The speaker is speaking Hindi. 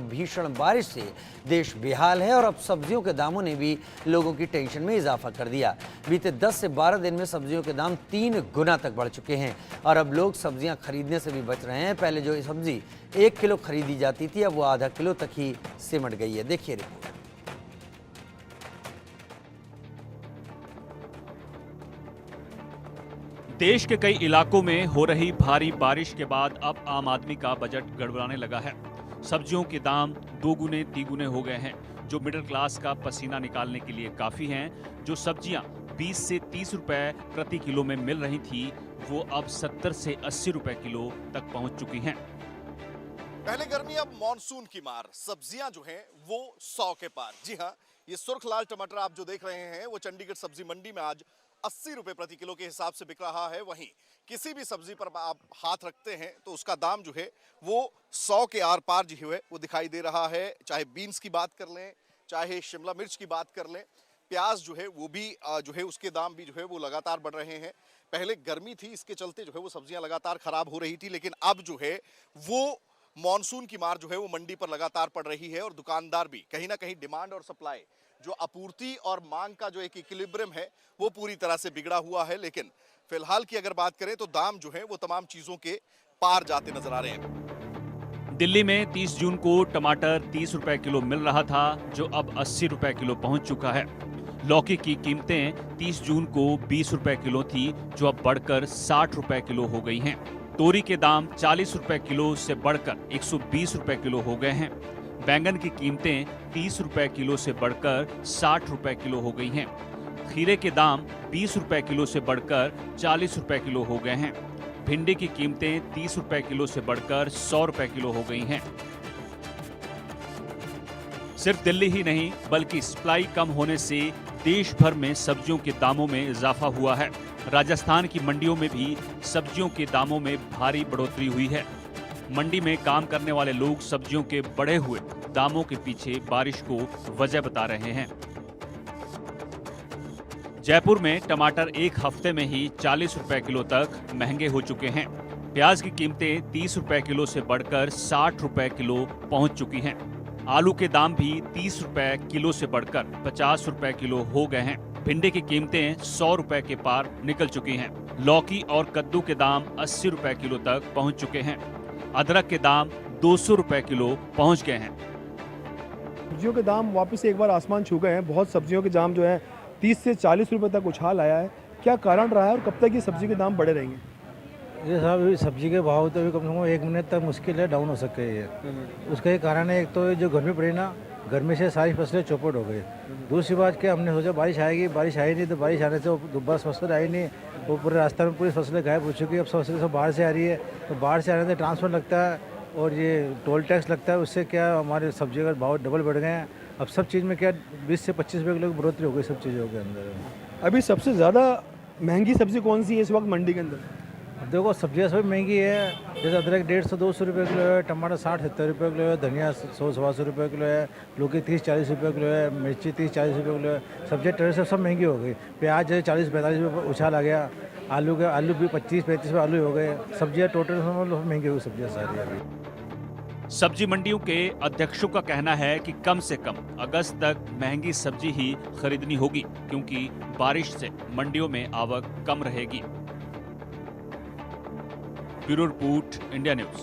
भीषण बारिश से देश बेहाल है और अब सब्जियों के दामों ने भी लोगों की टेंशन में इजाफा कर दिया। बीते 10 से 12 दिन में सब्जियों के दाम 3 गुना तक बढ़ चुके हैं और अब लोग सब्जियां खरीदने से भी बच रहे हैं। पहले जो सब्जी 1 किलो खरीदी जाती थी, अब वो आधा किलो तक ही सिमट गई है। देखिए रिपोर्ट। देश के कई इलाकों में हो रही भारी बारिश के बाद अब आम आदमी का बजट गड़बड़ाने लगा है। सब्जियों के दाम 2 गुने 3 गुने हो गए हैं, जो मिडिल क्लास का पसीना निकालने के लिए काफी हैं। जो सब्जियां 20 से 30 रुपए प्रति किलो में मिल रही थी, वो अब 70 से 80 रुपए किलो तक पहुंच चुकी हैं। पहले गर्मी, अब मॉनसून की मार। सब्जियां जो हैं वो 100 के पार। जी हाँ, ये सुर्ख लाल टमाटर आप जो देख रहे हैं वो चंडीगढ़ सब्जी मंडी में आज 80 रुपए प्रति किलो के हिसाब से बिक रहा है। वहीं किसी भी सब्जी पर आप हाथ रखते हैं तो उसका दाम जो है वो 100 के आर पार जो है वो दिखाई दे रहा है। चाहे बीन्स की बात कर लें, चाहे शिमला मिर्च की बात कर लें, प्याज जो है वो भी जो है उसके दाम भी जो है वो लगातार बढ़ रहे हैं। पहले गर्मी थी, इसके चलते जो है वो सब्जियां लगातार खराब हो रही थी, लेकिन अब जो है वो मॉनसून की मार जो है वो मंडी पर लगातार पड़ रही है और दुकानदार भी कहीं ना कहीं डिमांड और सप्लाई, जो आपूर्ति और मांग का जो एक इक्विलिब्रियम है वो पूरी तरह से बिगड़ा हुआ है। लेकिन फिलहाल की अगर बात करें तो दाम जो है वो तमाम चीजों के पार जाते नजर आ रहे हैं। दिल्ली में 30 जून को टमाटर 30 रुपए किलो मिल रहा था, जो अब 80 रुपए किलो पहुंच चुका है। लौकी की कीमतें 30 जून को 20 रुपए किलो थी, जो अब बढ़कर 60 रुपए किलो हो गई हैं। तोरी के दाम 40 रुपए किलो से बढ़कर 120 रुपए किलो हो गए हैं। बैंगन की कीमतें 30 रुपए किलो से बढ़कर 60 रुपए किलो हो गई हैं। खीरे के दाम 20 रुपए किलो से बढ़कर 40 रुपए किलो हो गए हैं। भिंडी की कीमतें 30 रुपए किलो से बढ़कर 100 रुपए किलो हो गई हैं। सिर्फ दिल्ली ही नहीं, बल्कि सप्लाई कम होने से देश भर में सब्जियों के दामों में इजाफा हुआ है। राजस्थान की मंडियों में भी सब्जियों के दामों में भारी बढ़ोतरी हुई है। मंडी में काम करने वाले लोग सब्जियों के बढ़े हुए दामों के पीछे बारिश को वजह बता रहे हैं। जयपुर में टमाटर एक हफ्ते में ही 40 रुपए किलो तक महंगे हो चुके हैं। प्याज की कीमतें 30 रुपए किलो से बढ़कर 60 रुपए किलो पहुंच चुकी हैं। आलू के दाम भी 30 रुपए किलो से बढ़कर 50 रुपए किलो हो गए हैं। भिंडी की कीमतें 100 रुपए के पार निकल चुकी हैं। लौकी और कद्दू के दाम 80 रुपए किलो तक पहुंच चुके हैं। अदरक के दाम 200 रुपए किलो पहुंच गए हैं। सब्जियों के दाम वापस एक बार आसमान छू गए हैं। बहुत सब्जियों के दाम जो है 30 से 40 रुपए तक उछाल आया है। क्या कारण रहा है और कब तक ये सब्जी के दाम बढ़े रहेंगे? ये साहब सब्जी के भाव तो कम से कम 1 महीने तक मुश्किल है डाउन हो सके। ये उसका एक कारण है, एक तो जो गर्मी पड़ी ना, गर्मी से सारी फसलें चौपट हो गई। दूसरी बात क्या, हमने सोचा बारिश आएगी, बारिश आई नहीं, तो बारिश आने से बस फसल आई नहीं, वो पूरे रास्ते में पूरी फसलें गायब हो चुकी है। अब फसलें सब बाहर से आ रही है, तो बाहर से आने से ट्रांसपोर्ट लगता है और ये टोल टैक्स लगता है, उससे क्या हमारे सब्जी का भाव डबल बढ़ गए हैं। अब सब चीज़ में क्या 20 से 25 रुपये किलो की बढ़ोतरी हो गई सब चीज़ों के अंदर। अभी सबसे ज़्यादा महंगी सब्जी कौन सी है इस वक्त मंडी के अंदर? देखो सब्जियाँ सभी महंगी है। जैसे अदरक 150-200 रुपये किलो है, टमाटर 60-70 रुपये किलो है, धनिया 100-125 रुपये किलो है, लौकी 30-40 रुपये किलो है, मिर्ची 30-40 रुपये किलो है। सब्जियाँ टरे सब महंगी हो गई। प्याज जो 40-45 रुपये उछाल आ गया। आलू भी 25-35 रुपये आलू हो गए। सब्जियाँ टोटल महंगी हो गई सब्जियाँ सारी अभी। सब्जी मंडियों के अध्यक्षों का कहना है कि कम से कम अगस्त तक महंगी सब्जी ही खरीदनी होगी, क्योंकि बारिश से मंडियों में आवक कम रहेगी। Bureau report, India news.